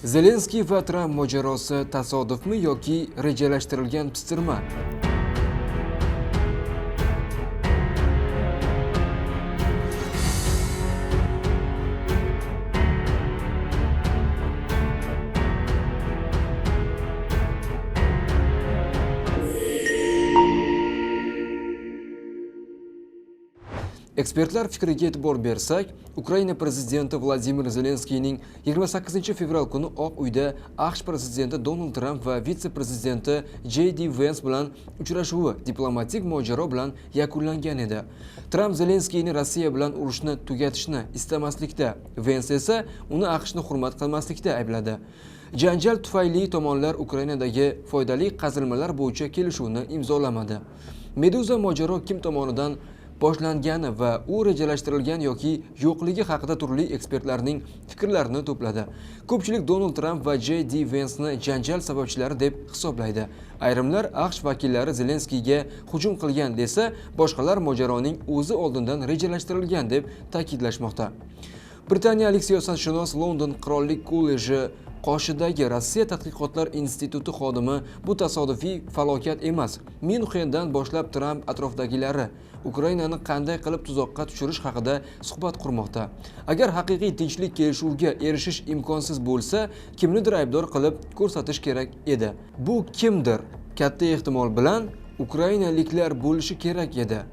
Zelenskiy va Tramp mojarosi tasodifmi yoki rejalashtirilgan pistirma? Ekspertlar fikriga e'tibor bersak, Ukraina prezidenti Vladimir Zelenskiyning 28 fevral kuni Oq uyda AQSh prezidenti Donald Tramp va vitse-prezidenti J.D. Vance bilan uchrashuvi diplomatik mojaro bilan yakunlangan edi. Tramp Zelenskiyni Rossiya bilan urushni tugatishni istamaslikda, Vance esa uni AQShni hurmat qilmaslikda aybladi. Janjal tufayli tomonlar Ukrainadagi foydali qazilmalar bo'yicha kelishuvni imzolamadi. Meduza mojaro kim tomonidan boshlangani va u rejalashtirilgan yoki yo'qligi haqida turli ekspertlarning fikrlarini to'pladi. Ko'pchilik Donald Tramp va J.D. Vance'ni janjal sababchilari deb hisoblaydi. Ayrimlar AQSh vakillari Zelenskiyga hujum qilgan desa, boshqalar mojaroning o'zi oldindan rejalashtirilgan deb ta'kidlashmoqda. Britaniyalik siyosatshunos London qirollik kolleji qoshidagi Rossiya tadqiqotlar instituti xodimi bu tasodifiy falokat emas. Myunxendan boshlab Tramp atrofdagilari Ukrainani qanday qilib tuzoqqa tushirish haqida suhbat qurmoqda. Agar haqiqiy tinchlik kelishuviga erishish imkonsiz bo'lsa, kimnidir aybdor qilib ko'rsatish kerak edi. Bu kimdir katta ehtimol bilan ukrainaliklar bo'lishi kerak edi.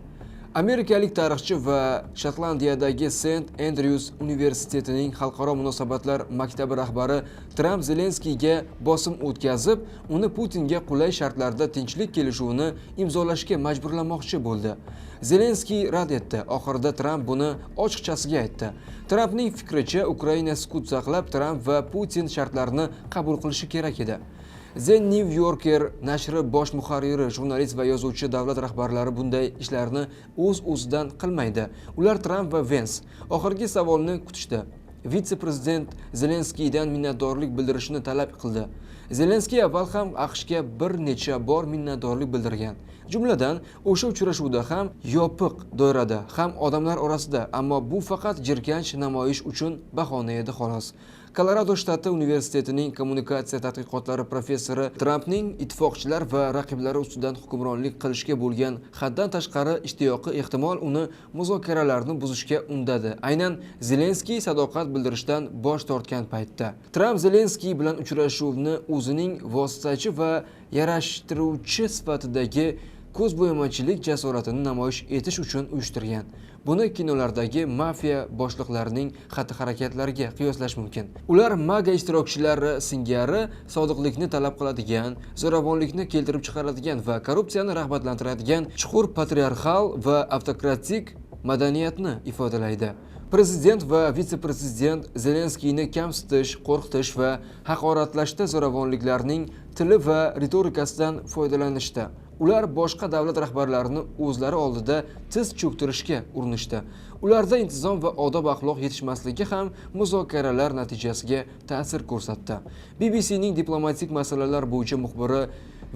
Amerikalik tarixchi va Shotlandiyadagi St. Andrews universitetining xalqaro munosabatlar maktabi rahbari Tramp Zelenskiyga bosim o'tkazib, uni Putinga qulay shartlarda tinchlik kelishuvini imzolashga majburlamoqchi bo'ldi. Zelenskiy rad etdi. Oxirida Tramp buni ochiqchasiga aytdi. Trampning fikricha, Ukraina sukut saqlab, Tramp va Putin shartlarni qabul qilishi kerak edi. The New Yorker nashri bosh muharriri, jurnalist va yozuvchi davlat rahbarlari bunday ishlarni o'z-o'zidan qilmaydi. Ular Tramp va Vance oxirgi savolni kutishdi. Vitse-prezident Zelenskiydan minnatdorlik bildirishni talab qildi. Zelenskiy avval ham AQShga bir necha bor minnatdorlik bildirgan. Jumladan, o'sha uchrashuvda ham yopiq doirada, ham odamlar orasida, ammo bu faqat jirkanch namoyish uchun bahona edi xolos. Kolorado shtati universitetining kommunikatsiya tadqiqotlari professori Trampning ittifoqchilar va raqiblari ustidan hukmronlik qilishga bo'lgan haddan tashqari ishtiyoqi ehtimol uni muzokaralarni buzishga undadi. Aynan Zelenskiy sadoqat bildirishdan bosh tortgan paytda. Tramp Zelenskiy bilan uchrashuvni o'zining vositachi va yarashtiruvchi sifatidagi ko'zbo'yamachilik jasoratini namoyish etish uchun uyushtirgan. Buni kinolardagi mafiya boshliqlarining xatti-harakatlariga qiyoslash mumkin. Ular MAGA ishtirokchilari singari sodiqlikni talab qiladigan, zo'ravonlikni keltirib chiqaradigan va korrupsiyani rag'batlantiradigan chuqur patriarxal va avtokratik madaniyatni ifodalaydi. Prezident va vitse-prezident Zelenskiyni kamsitish, qo'rqitish va haqoratlashda zo'ravonliklarning tili va ritorikasidan foydalanishdi. Ular boshqa davlat rahbarlarini o'zlari oldida tiz cho'ktirishga urinishdi. Ularda intizom va odob axloq yetishmasligi ham muzokaralar natijasiga ta'sir ko'rsatdi. BBCning diplomatik masalalar bo'yicha muxbiri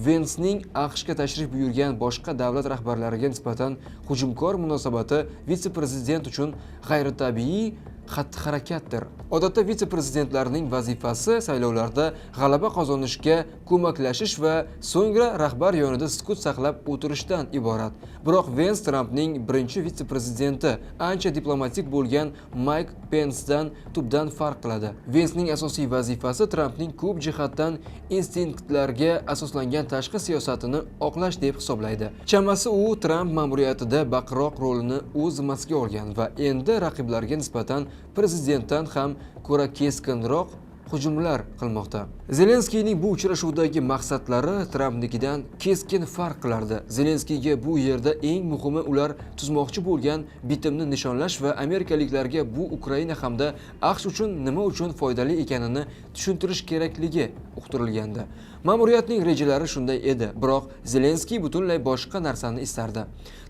Vance'ning AQShga tashrif buyurgan boshqa davlat rahbarlariga nisbatan hujumkor munosabati vitse-prezident uchun g'ayritabiiy xatti-harakatdir. Odatda vitse-prezidentlarning vazifasi saylovlarda g'alaba qozonishga ko'maklashish va so'ngra rahbar yonida sukut saqlab o'tirishdan iborat. Biroq Vance Trampning birinchi vitse-prezidenti ancha diplomatik bo'lgan Mike Pence'dan tubdan farq qiladi. Vance'ning asosiy vazifasi Trampning ko'p jihatdan instinktlarga asoslangan tashqi siyosatini oqlash deb hisoblaydi. Chamasi u Tramp ma'muriyatida baqiroq rolini o'z zimmasiga olgan va endi raqiblarga nisbatan prezidentdan ham ko'ra keskinroq hujumlar qilmoqda. Zelenskiyning bu uchrashuvdagi maqsadlari Trampnikidan keskin farq qilardi. Zelenskiyga bu yerda eng muhimi ular tuzmoqchi bo'lgan bitimni nishonlash va amerikaliklarga bu Ukraina hamda AQSh uchun nima uchun foydali ekanini tushuntirish kerakligi uqtirilgandi. Ma'muriyatning rejalari shunday edi, biroq Zelenskiy butunlay boshqa narsani istardi.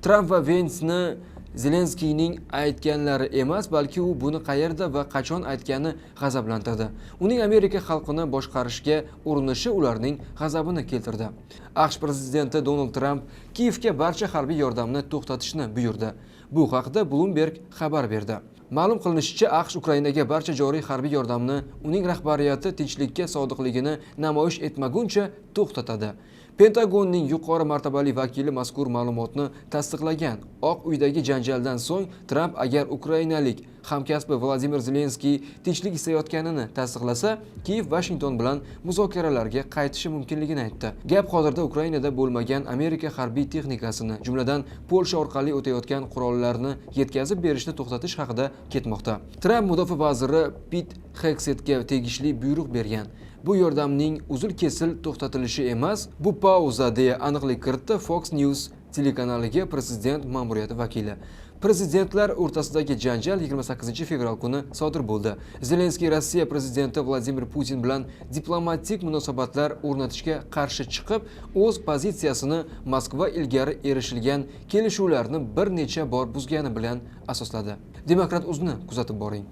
Tramp va Vance'ni Zelenskiyning aytganlari emas, balki u buni qayerda va qachon aytgani g'azablantirdi. Uning Amerika xalqini boshqarishga urinishi ularning g'azabini keltirdi. AQSh prezidenti Donald Tramp Kiyevga barcha harbiy yordamni to'xtatishni buyurdi. Bu haqda Bloomberg xabar berdi. Ma'lum qilinishicha, AQSh Ukrainaga barcha joriy harbiy yordamni uning rahbariyati tinchlikka sodiqligini namoyish etmaguncha to'xtatadi. Pentagonning yuqori martabali vakili mazkur ma'lumotni tasdiqlagan. Oq uydagi janjaldan so'ng Tramp agar ukrainalik hamkasbi Vladimir Zelenskiy tinchlik istayotganini tasdiqlasa, Kiyev Washington bilan muzokaralarga qaytishi mumkinligini aytdi. Gap hozirda Ukrainada bo'lmagan Amerika harbiy texnikasini, jumladan Polsha orqali o'tayotgan qurollarni yetkazib berishni to'xtatish haqida ketmoqda. Tramp mudofaa vaziri Pit Heksetga tegishli buyruq bergan. Bu yordamning uzil-kesil to'xtatilishi emas, bu pauza deya aniqlik kiritdi Fox News telekanaliga prezident ma'muriyati vakili. Prezidentlar o'rtasidagi janjal 28 fevral kuni sodir bo'ldi. Zelenskiy Rossiya prezidenti Vladimir Putin bilan diplomatik munosabatlar o'rnatishga qarshi chiqib, o'z pozitsiyasini Moskva ilgari erishilgan kelishuvlarni bir necha bor buzgani bilan asosladi. Demokrat.uz'ni kuzatib boring.